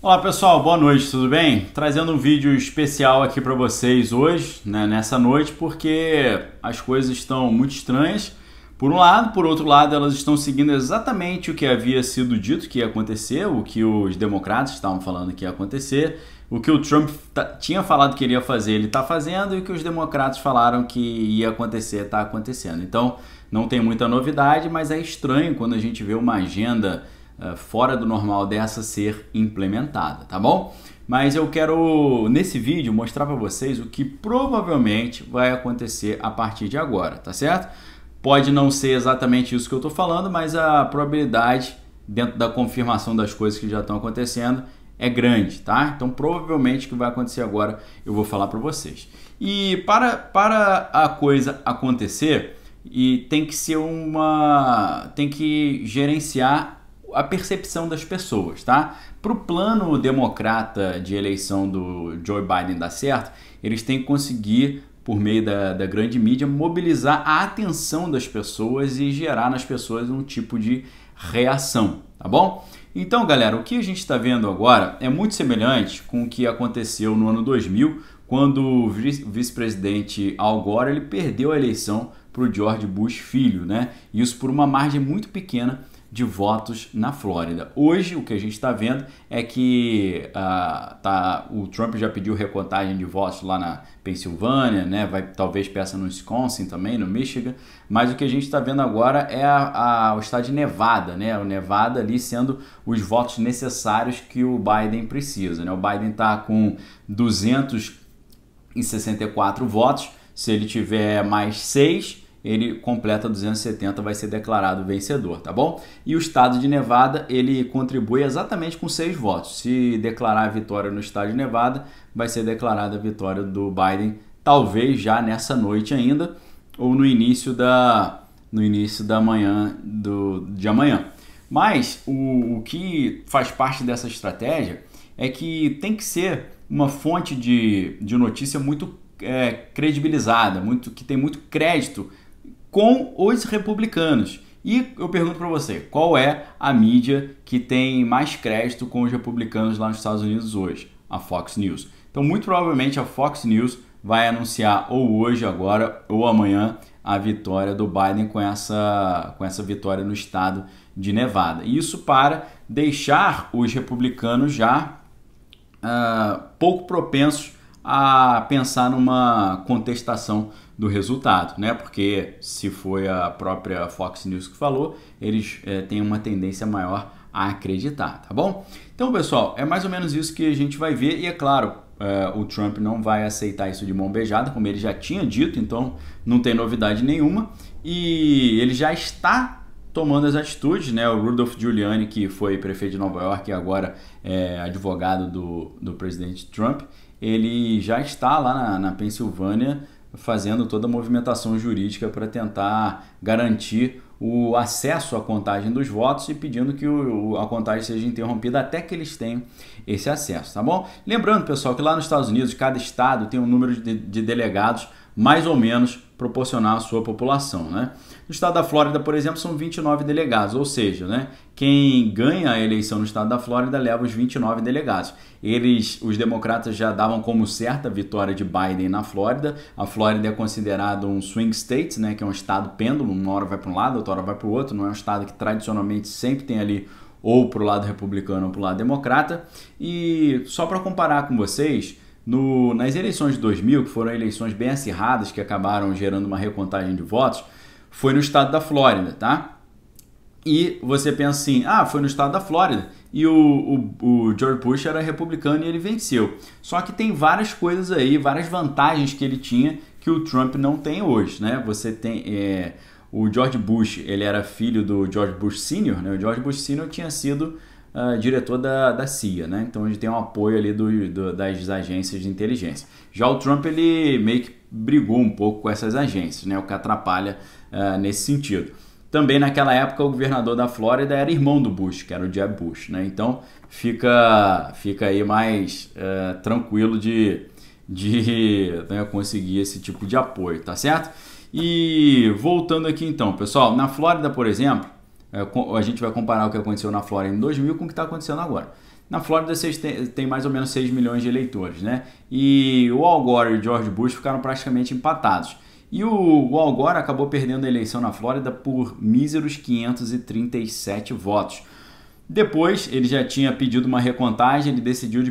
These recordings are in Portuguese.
Olá pessoal, boa noite, tudo bem? Trazendo um vídeo especial aqui para vocês hoje, né, nessa noite, porque as coisas estão muito estranhas. Por um lado, por outro lado, elas estão seguindo exatamente o que havia sido dito que ia acontecer, o que os democratas estavam falando que ia acontecer, o que o Trump tinha falado que iria fazer, ele está fazendo, e o que os democratas falaram que ia acontecer, está acontecendo. Então, não tem muita novidade, mas é estranho quando a gente vê uma agenda fora do normal dessa ser implementada, tá bom? Mas eu quero, nesse vídeo, mostrar para vocês o que provavelmente vai acontecer a partir de agora, tá certo? Pode não ser exatamente isso que eu estou falando, mas a probabilidade, dentro da confirmação das coisas que já estão acontecendo, é grande, tá? Então, provavelmente o que vai acontecer agora eu vou falar para vocês. E para a coisa acontecer, tem que ser tem que gerenciar a percepção das pessoas, tá? Para o plano democrata de eleição do Joe Biden dar certo, eles têm que conseguir, por meio da grande mídia, mobilizar a atenção das pessoas e gerar nas pessoas um tipo de reação, tá bom? Então, galera, o que a gente está vendo agora é muito semelhante com o que aconteceu no ano 2000, quando o vice-presidente Al Gore ele perdeu a eleição para o George Bush filho, né? Isso por uma margem muito pequena de votos na Flórida. Hoje, o que a gente está vendo é que o Trump já pediu recontagem de votos lá na Pensilvânia, né? Talvez peça no Wisconsin também, no Michigan, mas o que a gente está vendo agora é o estado de Nevada, né? O Nevada ali sendo os votos necessários que o Biden precisa, né? O Biden está com 264 votos, se ele tiver mais 6, ele completa 270, vai ser declarado vencedor, tá bom? E o estado de Nevada, ele contribui exatamente com 6 votos. Se declarar a vitória no estado de Nevada, vai ser declarada a vitória do Biden, talvez já nessa noite ainda, ou no início da manhã de amanhã. Mas o que faz parte dessa estratégia é que tem que ser uma fonte de notícia muito credibilizada, que tem muito crédito com os republicanos. E eu pergunto para você, qual é a mídia que tem mais crédito com os republicanos lá nos Estados Unidos hoje? A Fox News. Então, muito provavelmente a Fox News vai anunciar ou hoje, agora, ou amanhã, a vitória do Biden com essa vitória no estado de Nevada. Isso para deixar os republicanos já pouco propensos a pensar numa contestação do resultado, né? Porque se foi a própria Fox News que falou, eles têm uma tendência maior a acreditar, tá bom? Então, pessoal, é mais ou menos isso que a gente vai ver e, é claro, o Trump não vai aceitar isso de mão beijada, como ele já tinha dito, então não tem novidade nenhuma e ele já está tomando as atitudes, né? O Rudolph Giuliani, que foi prefeito de Nova York e agora é advogado do presidente Trump, ele já está lá na Pensilvânia fazendo toda a movimentação jurídica para tentar garantir o acesso à contagem dos votos e pedindo que a contagem seja interrompida até que eles tenham esse acesso, tá bom? Lembrando, pessoal, que lá nos Estados Unidos, cada estado tem um número de delegados mais ou menos proporcional à sua população, né? No estado da Flórida, por exemplo, são 29 delegados, ou seja, né, quem ganha a eleição no estado da Flórida leva os 29 delegados. Os democratas já davam como certa a vitória de Biden na Flórida. A Flórida é considerada um swing state, né, que é um estado pêndulo, uma hora vai para um lado, outra hora vai para o outro, não é um estado que tradicionalmente sempre tem ali ou para o lado republicano ou para o lado democrata. E só para comparar com vocês, nas eleições de 2000, que foram eleições bem acirradas, que acabaram gerando uma recontagem de votos, foi no estado da Flórida, tá? E você pensa assim, foi no estado da Flórida e o George Bush era republicano e ele venceu. Só que tem várias coisas aí, várias vantagens que ele tinha que o Trump não tem hoje, né? Você tem o George Bush, ele era filho do George Bush Sr., né? O George Bush Sr. tinha sido diretor da CIA, né? Então ele tem um apoio ali das agências de inteligência. Já o Trump, ele meio que brigou um pouco com essas agências, né? O que atrapalha nesse sentido. Também naquela época o governador da Flórida era irmão do Bush, que era o Jeb Bush, né? Então fica aí mais tranquilo de né, conseguir esse tipo de apoio, tá certo? E voltando aqui então, pessoal, na Flórida, por exemplo, a gente vai comparar o que aconteceu na Flórida em 2000 com o que está acontecendo agora. Na Flórida tem mais ou menos 6 milhões de eleitores, né? E o Al Gore e o George Bush ficaram praticamente empatados. E o Al Gore acabou perdendo a eleição na Flórida por míseros 537 votos. Depois, ele já tinha pedido uma recontagem, ele desistiu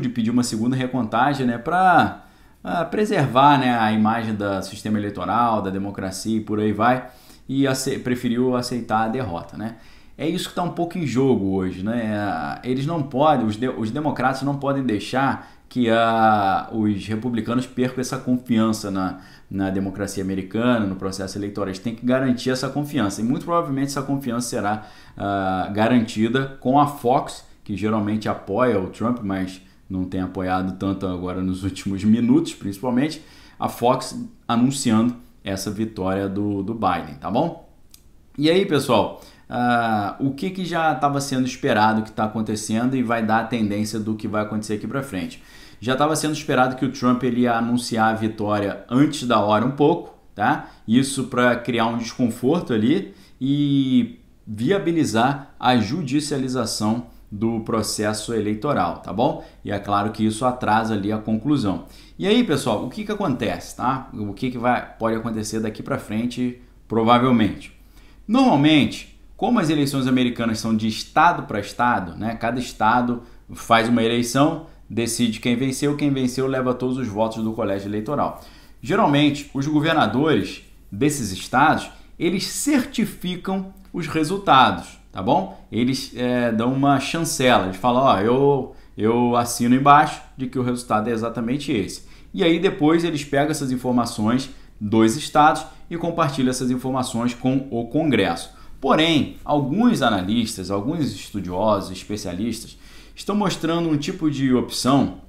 de pedir uma segunda recontagem, né, para preservar, né, a imagem do sistema eleitoral, da democracia e por aí vai, e preferiu aceitar a derrota, né? É isso que está um pouco em jogo hoje, né? Eles não podem, os democratas não podem deixar que os republicanos percam essa confiança na democracia americana, no processo eleitoral. Eles têm que garantir essa confiança. E muito provavelmente essa confiança será garantida com a Fox, que geralmente apoia o Trump, mas não tem apoiado tanto agora nos últimos minutos, principalmente, a Fox anunciando essa vitória do Biden, tá bom? E aí, pessoal, o que já estava sendo esperado que está acontecendo e vai dar a tendência do que vai acontecer aqui para frente? Já estava sendo esperado que o Trump ele ia anunciar a vitória antes da hora um pouco, tá? Isso para criar um desconforto ali e viabilizar a judicialização do processo eleitoral, tá bom? E é claro que isso atrasa ali a conclusão. E aí, pessoal, o que acontece, tá? O que pode acontecer daqui para frente, provavelmente? Normalmente, como as eleições americanas são de estado para estado, né? Cada estado faz uma eleição, decide quem venceu leva todos os votos do colégio eleitoral. Geralmente, os governadores desses estados, eles certificam os resultados, tá bom? Eles dão uma chancela, eles falam, ó, eu assino embaixo de que o resultado é exatamente esse. E aí depois eles pegam essas informações dos estados e compartilham essas informações com o Congresso. Porém, alguns analistas, alguns estudiosos, especialistas, estão mostrando um tipo de opção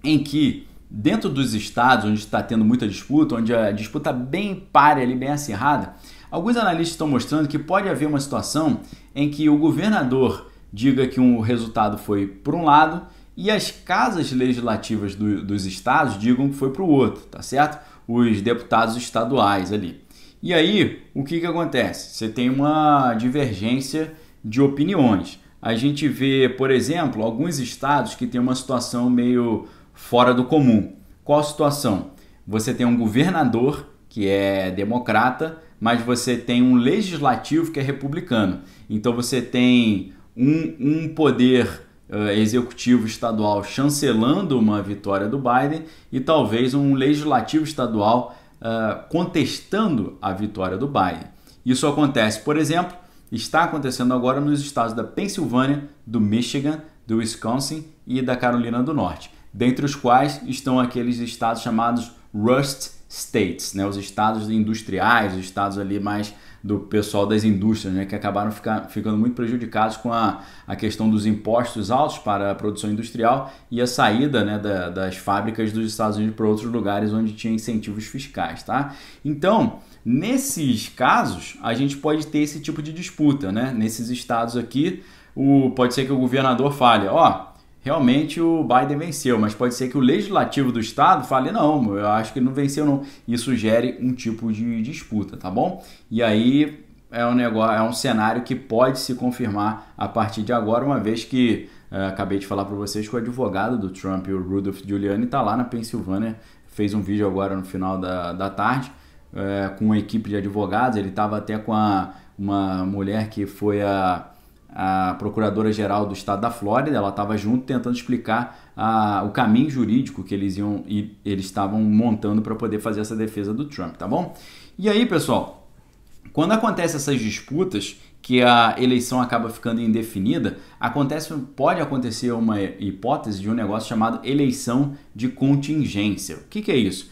em que, dentro dos estados onde está tendo muita disputa, onde a disputa bem pare ali, bem acirrada, alguns analistas estão mostrando que pode haver uma situação em que o governador diga que um resultado foi por um lado e as casas legislativas dos estados digam que foi para o outro, tá certo? Os deputados estaduais ali. E aí, o que acontece? Você tem uma divergência de opiniões. A gente vê, por exemplo, alguns estados que têm uma situação meio fora do comum. Qual a situação? Você tem um governador que é democrata, mas você tem um legislativo que é republicano. Então você tem um poder executivo estadual chancelando uma vitória do Biden e talvez um legislativo estadual contestando a vitória do Biden. Isso acontece, por exemplo, está acontecendo agora nos estados da Pensilvânia, do Michigan, do Wisconsin e da Carolina do Norte, dentre os quais estão aqueles estados chamados Rust States, né? Os estados industriais, os estados ali mais do pessoal das indústrias, né? Que acabaram ficando muito prejudicados com a questão dos impostos altos para a produção industrial e a saída, né, das fábricas dos Estados Unidos para outros lugares onde tinha incentivos fiscais, tá? Então, nesses casos, a gente pode ter esse tipo de disputa, né? Nesses estados aqui, pode ser que o governador fale, realmente o Biden venceu, mas pode ser que o legislativo do estado fale, não, eu acho que ele não venceu não. Isso gere um tipo de disputa, tá bom? E aí é um cenário que pode se confirmar a partir de agora, uma vez que acabei de falar para vocês que o advogado do Trump, o Rudolph Giuliani, está lá na Pensilvânia, fez um vídeo agora no final da tarde, com uma equipe de advogados. Ele estava até com uma mulher que foi a procuradora-geral do estado da Flórida. Ela estava junto tentando explicar o caminho jurídico que eles estavam montando para poder fazer essa defesa do Trump, tá bom? E aí, pessoal, quando acontecem essas disputas, que a eleição acaba ficando indefinida, pode acontecer uma hipótese de um negócio chamado eleição de contingência. O que é isso?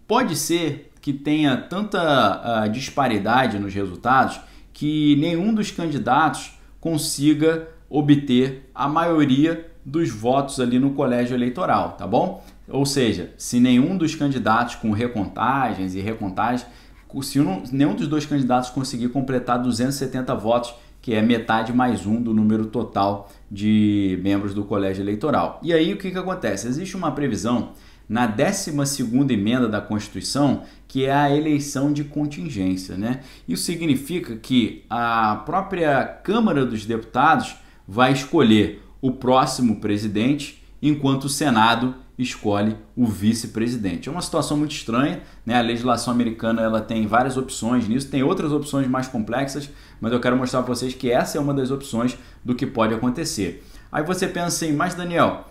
Pode ser que tenha tanta disparidade nos resultados que nenhum dos candidatos consiga obter a maioria dos votos ali no colégio eleitoral, tá bom? Ou seja, se nenhum dos candidatos com recontagens, se nenhum dos dois candidatos conseguir completar 270 votos, que é metade mais um do número total de membros do colégio eleitoral. E aí o que acontece? Existe uma previsão na 12ª emenda da Constituição, que é a eleição de contingência, né? Isso significa que a própria Câmara dos Deputados vai escolher o próximo presidente, enquanto o Senado escolhe o vice-presidente. É uma situação muito estranha, né? A legislação americana ela tem várias opções nisso, tem outras opções mais complexas, mas eu quero mostrar para vocês que essa é uma das opções do que pode acontecer. Aí você pensa assim, mas Daniel,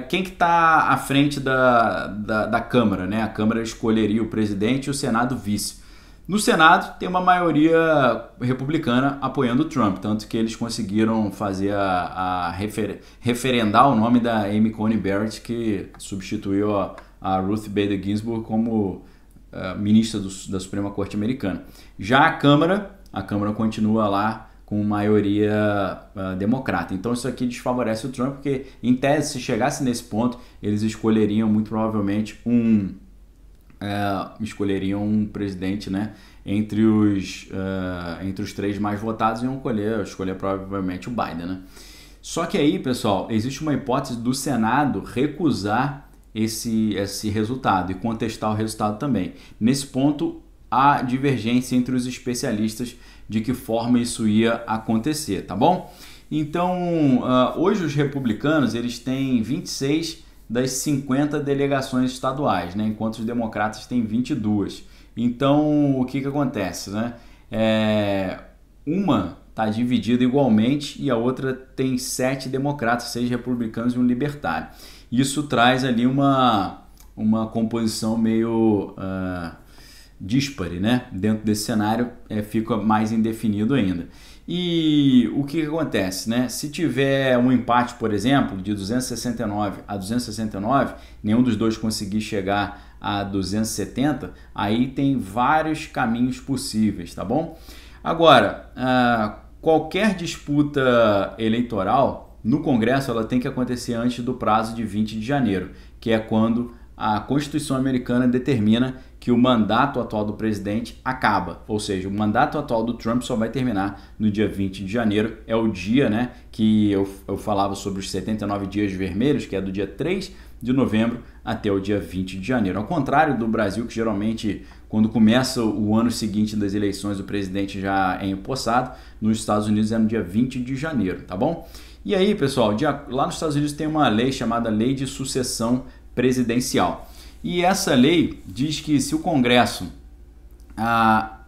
quem que está à frente da Câmara, né? A Câmara escolheria o presidente e o Senado o vice. No Senado tem uma maioria republicana apoiando o Trump, tanto que eles conseguiram fazer referendar o nome da Amy Coney Barrett, que substituiu a Ruth Bader Ginsburg como ministra da Suprema Corte Americana. Já a Câmara continua lá com maioria democrata. Então isso aqui desfavorece o Trump, porque em tese, se chegasse nesse ponto, eles escolheriam muito provavelmente um presidente, né, entre os três mais votados, iam escolher provavelmente o Biden, né? Só que aí, pessoal, existe uma hipótese do Senado recusar esse resultado e contestar o resultado também. Nesse ponto, há divergência entre os especialistas de que forma isso ia acontecer, tá bom? Então, hoje os republicanos eles têm 26 das 50 delegações estaduais, né? Enquanto os democratas têm 22. Então, o que acontece, né? Uma está dividida igualmente e a outra tem 7 democratas, 6 republicanos e um libertário. Isso traz ali uma composição meio díspare, né? Dentro desse cenário fica mais indefinido ainda. E o que acontece, né? Se tiver um empate, por exemplo, de 269 a 269, nenhum dos dois conseguir chegar a 270, aí tem vários caminhos possíveis, tá bom? Agora, qualquer disputa eleitoral no Congresso ela tem que acontecer antes do prazo de 20 de janeiro, que é quando a Constituição americana determina que o mandato atual do presidente acaba, ou seja, o mandato atual do Trump só vai terminar no dia 20 de janeiro, é o dia, né, que eu falava sobre os 79 dias vermelhos, que é do dia 3 de novembro até o dia 20 de janeiro. Ao contrário do Brasil, que geralmente quando começa o ano seguinte das eleições o presidente já é empossado, nos Estados Unidos é no dia 20 de janeiro, tá bom? E aí, pessoal, lá nos Estados Unidos tem uma lei chamada Lei de Sucessão Presidencial. E essa lei diz que se o Congresso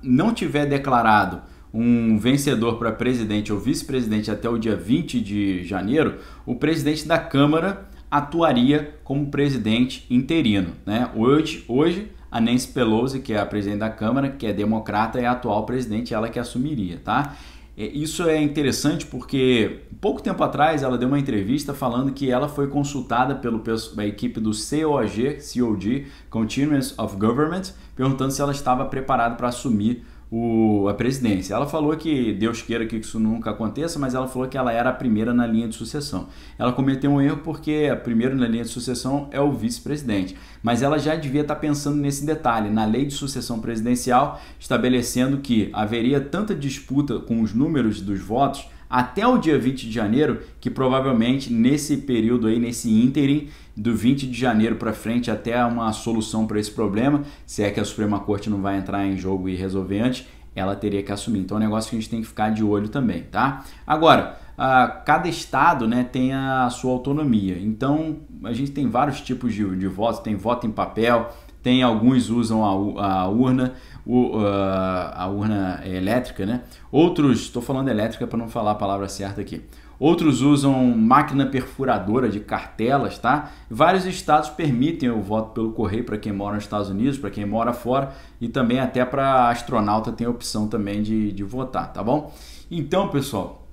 não tiver declarado um vencedor para presidente ou vice-presidente até o dia 20 de janeiro, o presidente da Câmara atuaria como presidente interino, né? Hoje a Nancy Pelosi, que é a presidente da Câmara, que é democrata, é a atual presidente, ela que assumiria, tá? Isso é interessante porque pouco tempo atrás ela deu uma entrevista falando que ela foi consultada pela equipe do COG, Continuance of Government, perguntando se ela estava preparada para assumir a presidência. Ela falou que Deus queira que isso nunca aconteça, mas ela falou que ela era a primeira na linha de sucessão. Ela cometeu um erro porque a primeira na linha de sucessão é o vice-presidente, mas ela já devia estar pensando nesse detalhe, na lei de sucessão presidencial, estabelecendo que haveria tanta disputa com os números dos votos até o dia 20 de janeiro, que provavelmente nesse período aí, nesse ínterim, do 20 de janeiro para frente até uma solução para esse problema, se é que a Suprema Corte não vai entrar em jogo e resolver antes, ela teria que assumir. Então é um negócio que a gente tem que ficar de olho também, tá? Agora, cada estado, né, tem a sua autonomia. Então a gente tem vários tipos de votos, tem voto em papel, tem alguns usam a urna elétrica, né? Outros, estou falando elétrica para não falar a palavra certa aqui. Outros usam máquina perfuradora de cartelas, tá? Vários estados permitem o voto pelo correio para quem mora nos Estados Unidos, para quem mora fora e também até para astronauta tem a opção também de votar, tá bom? Então, pessoal,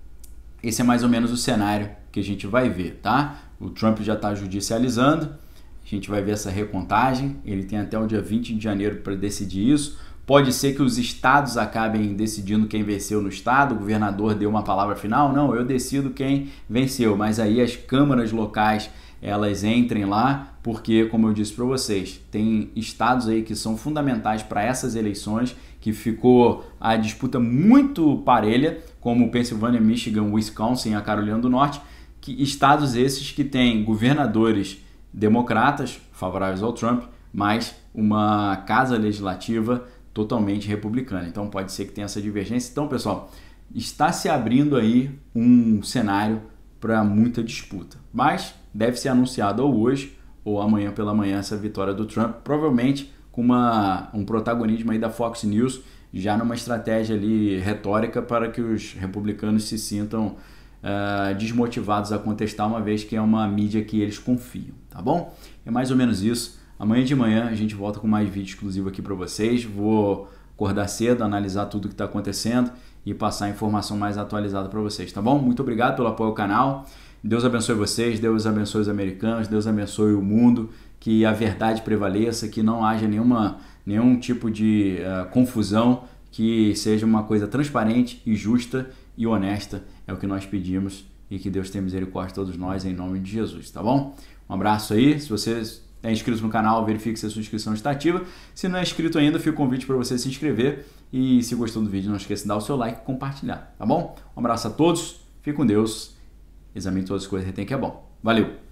esse é mais ou menos o cenário que a gente vai ver, tá? O Trump já está judicializando, a gente vai ver essa recontagem, ele tem até o dia 20 de janeiro para decidir isso. Pode ser que os estados acabem decidindo quem venceu no estado, o governador deu uma palavra final, não, eu decido quem venceu, mas aí as câmaras locais elas entrem lá, porque, como eu disse para vocês, tem estados aí que são fundamentais para essas eleições, que ficou a disputa muito parelha, como Pensilvânia, Michigan, Wisconsin e a Carolina do Norte, que estados esses que têm governadores democratas favoráveis ao Trump, mas uma casa legislativa totalmente republicana. Então pode ser que tenha essa divergência. Então, pessoal, está se abrindo aí um cenário para muita disputa. Mas deve ser anunciado ou hoje ou amanhã pela manhã essa vitória do Trump, provavelmente com um protagonismo aí da Fox News, já numa estratégia ali retórica para que os republicanos se sintam desmotivados a contestar, uma vez que é uma mídia que eles confiam, tá bom? É mais ou menos isso. Amanhã de manhã a gente volta com mais vídeo exclusivo aqui para vocês. Vou acordar cedo, analisar tudo que está acontecendo e passar a informação mais atualizada para vocês, tá bom? Muito obrigado pelo apoio ao canal. Deus abençoe vocês, Deus abençoe os americanos, Deus abençoe o mundo, que a verdade prevaleça, que não haja nenhum tipo de confusão, que seja uma coisa transparente e justa e honesta, é o que nós pedimos, e que Deus tenha misericórdia de todos nós, em nome de Jesus, tá bom? Um abraço aí, se você é inscrito no canal, verifique se a sua inscrição está ativa. Se não é inscrito ainda, fica o convite para você se inscrever. E se gostou do vídeo, não esqueça de dar o seu like e compartilhar, tá bom? Um abraço a todos, fique com Deus, examine todas as coisas, retém que é bom. Valeu!